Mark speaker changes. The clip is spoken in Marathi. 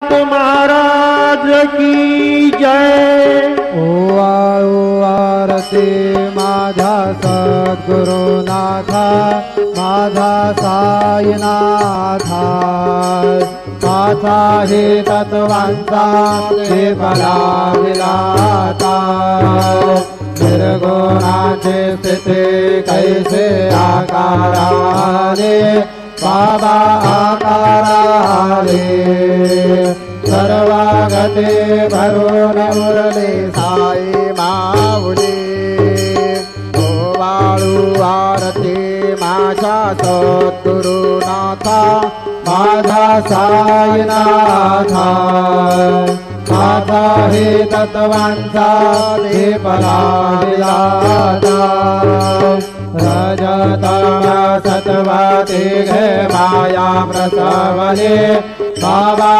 Speaker 1: महाराज की जय।
Speaker 2: ओवाळू आरती माझा सद्गुरुनाथा, माझा साईनाथा, माझा हे तत्वांचा हे बलाविलाता। निर्गुणाचे स्थिती कैसे आकाराने, बाबा आकाराले सर्वागते भरून उरले साई माऊली। ओवाळू आरती माझा सद्गुरुनाथा, माझा साईनाथा, माझा हे तत्वांचा हे बलाविलाता। रजतम सत्वते घे माया प्रसवने, बाबा